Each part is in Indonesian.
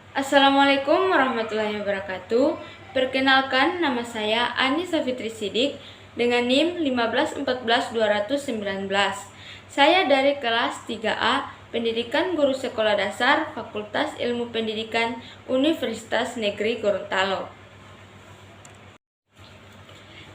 Assalamualaikum warahmatullahi wabarakatuh. Perkenalkan, nama saya Anissa Fitri Sidik dengan NIM 1514219. Saya dari kelas 3A Pendidikan Guru Sekolah Dasar Fakultas Ilmu Pendidikan Universitas Negeri Gorontalo.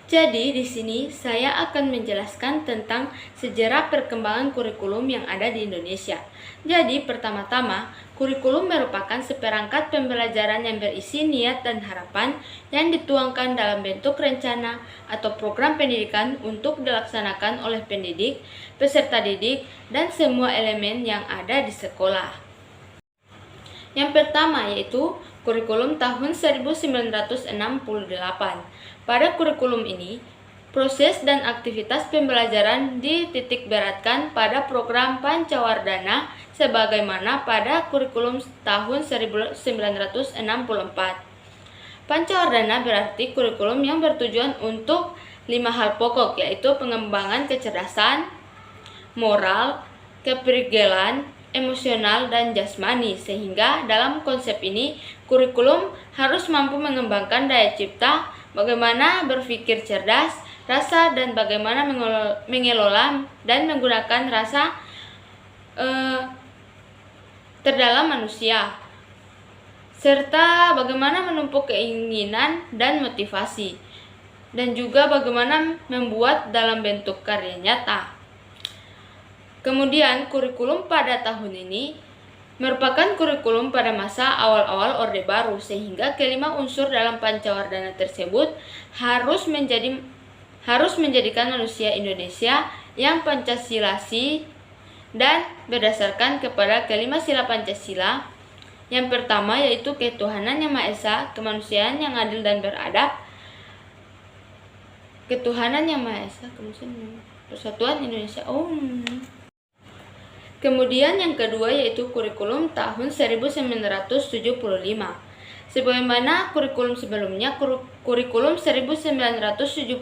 Jadi di sini saya akan menjelaskan tentang sejarah perkembangan kurikulum yang ada di Indonesia. Jadi pertama-tama, kurikulum merupakan seperangkat pembelajaran yang berisi niat dan harapan yang dituangkan dalam bentuk rencana atau program pendidikan untuk dilaksanakan oleh pendidik, peserta didik, dan semua elemen yang ada di sekolah. Yang pertama yaitu kurikulum tahun 1968. Pada kurikulum ini, proses dan aktivitas pembelajaran dititik beratkan pada program Pancawardhana sebagaimana pada kurikulum tahun 1964. Pancawardhana berarti kurikulum yang bertujuan untuk 5 hal pokok, yaitu pengembangan kecerdasan, moral, kepribadian, emosional, dan jasmani. Sehingga dalam konsep ini, kurikulum harus mampu mengembangkan daya cipta, bagaimana berpikir cerdas, rasa, dan bagaimana mengelola dan menggunakan rasa terdalam manusia, serta bagaimana menumpuk keinginan dan motivasi, dan juga bagaimana membuat dalam bentuk karya nyata. Kemudian, kurikulum pada tahun ini merupakan kurikulum pada masa awal-awal Orde Baru, sehingga kelima unsur dalam Pancawardhana tersebut harus menjadikan manusia Indonesia yang Pancasilasi dan berdasarkan kepada kelima sila Pancasila. Yang pertama yaitu ketuhanan yang Maha Esa, kemanusiaan yang adil dan beradab, ketuhanan yang Maha Esa, kemanusiaan, persatuan Indonesia. Kemudian yang kedua yaitu kurikulum tahun 1975. Sebagaimana kurikulum sebelumnya, kurikulum 1975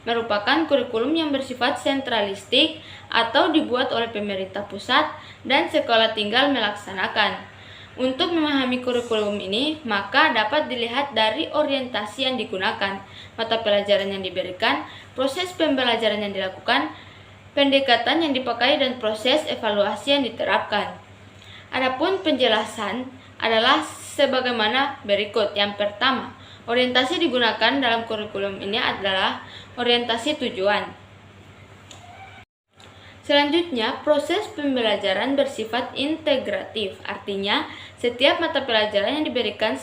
merupakan kurikulum yang bersifat sentralistik atau dibuat oleh pemerintah pusat dan sekolah tinggal melaksanakan. Untuk memahami kurikulum ini, maka dapat dilihat dari orientasi yang digunakan, mata pelajaran yang diberikan, proses pembelajaran yang dilakukan, pendekatan yang dipakai, dan proses evaluasi yang diterapkan. Adapun penjelasan adalah sebagaimana berikut. Yang pertama, orientasi digunakan dalam kurikulum ini adalah orientasi tujuan. Selanjutnya, proses pembelajaran bersifat integratif, artinya setiap mata pelajaran yang diberikan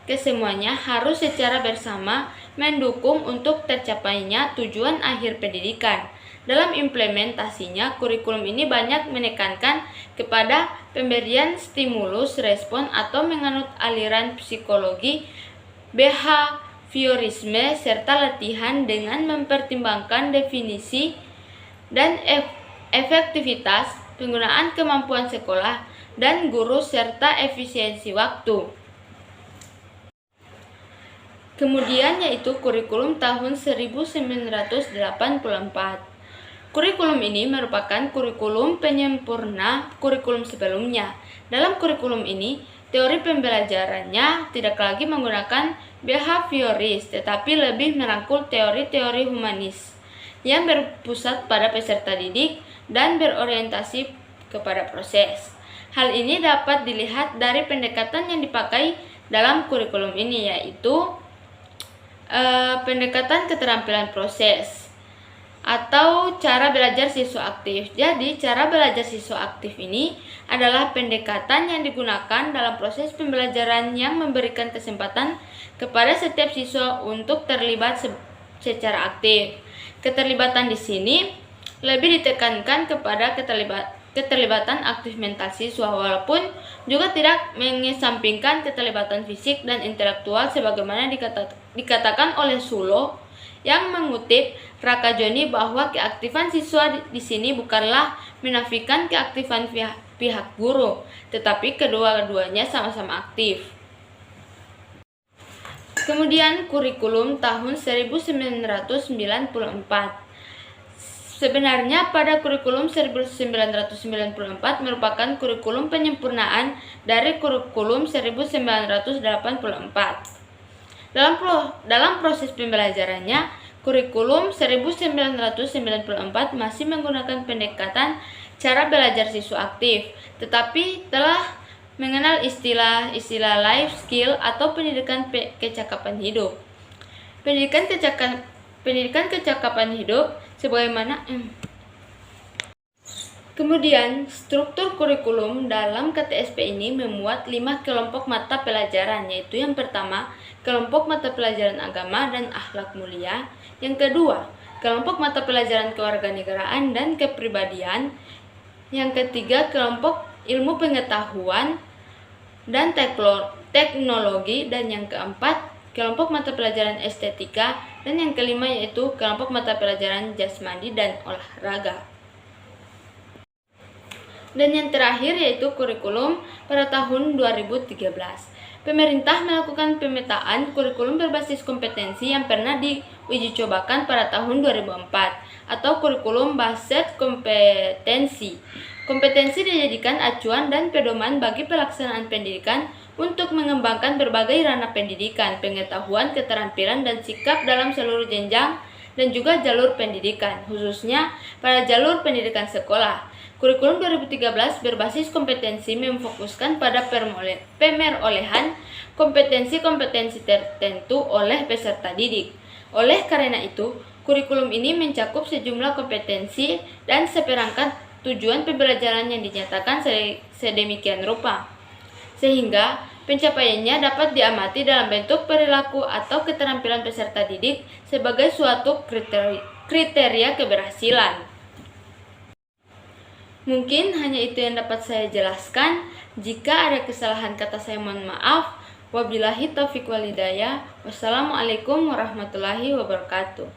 ke semuanya harus secara bersama mendukung untuk tercapainya tujuan akhir pendidikan. Dalam implementasinya, kurikulum ini banyak menekankan kepada pemberian stimulus respon atau menganut aliran psikologi behaviorisme serta latihan dengan mempertimbangkan definisi dan efektivitas penggunaan kemampuan sekolah dan guru serta efisiensi waktu. Kemudian yaitu kurikulum tahun 1984. Kurikulum ini merupakan kurikulum penyempurna kurikulum sebelumnya. Dalam kurikulum ini, teori pembelajarannya tidak lagi menggunakan behavioris, tetapi lebih merangkul teori-teori humanis yang berpusat pada peserta didik dan berorientasi kepada proses. Hal ini dapat dilihat dari pendekatan yang dipakai dalam kurikulum ini, yaitu pendekatan keterampilan proses atau cara belajar siswa aktif. Jadi, cara belajar siswa aktif ini adalah pendekatan yang digunakan dalam proses pembelajaran yang memberikan kesempatan kepada setiap siswa untuk terlibat secara aktif. Keterlibatan di sini lebih ditekankan kepada keterlibatan aktif mental siswa, walaupun juga tidak mengesampingkan keterlibatan fisik dan intelektual sebagaimana dikatakan oleh Sulo yang mengutip Raka Joni bahwa keaktifan siswa di sini bukanlah menafikan keaktifan pihak guru, tetapi kedua-duanya sama-sama aktif. Kemudian kurikulum tahun 1994. Sebenarnya pada kurikulum 1994 merupakan kurikulum penyempurnaan dari kurikulum 1984. Dalam proses pembelajarannya, kurikulum 1994 masih menggunakan pendekatan cara belajar siswa aktif, tetapi telah mengenal istilah life skill atau pendidikan kecakapan hidup. Pendidikan kecakapan hidup sebagaimana Kemudian, struktur kurikulum dalam KTSP ini memuat 5 kelompok mata pelajaran, yaitu yang pertama, kelompok mata pelajaran agama dan akhlak mulia. Yang kedua, kelompok mata pelajaran kewarganegaraan dan kepribadian. Yang ketiga, kelompok ilmu pengetahuan dan teknologi. Dan yang keempat, kelompok mata pelajaran estetika. Dan yang kelima yaitu kelompok mata pelajaran jasmani dan olahraga. Dan yang terakhir yaitu kurikulum pada tahun 2013. Pemerintah melakukan pemetaan kurikulum berbasis kompetensi yang pernah diuji cobakan pada tahun 2004 atau kurikulum based kompetensi. Kompetensi dijadikan acuan dan pedoman bagi pelaksanaan pendidikan untuk mengembangkan berbagai ranah pendidikan, pengetahuan, keterampilan, dan sikap dalam seluruh jenjang dan juga jalur pendidikan, khususnya pada jalur pendidikan sekolah. Kurikulum 2013 berbasis kompetensi memfokuskan pada pemerolehan kompetensi-kompetensi tertentu oleh peserta didik. Oleh karena itu, kurikulum ini mencakup sejumlah kompetensi dan seperangkat tujuan pembelajaran yang dinyatakan sedemikian rupa, sehingga pencapaiannya dapat diamati dalam bentuk perilaku atau keterampilan peserta didik sebagai suatu kriteria keberhasilan. Mungkin hanya itu yang dapat saya jelaskan. Jika ada kesalahan kata saya mohon maaf. Wabillahi taufiq wal hidayah. Wassalamualaikum warahmatullahi wabarakatuh.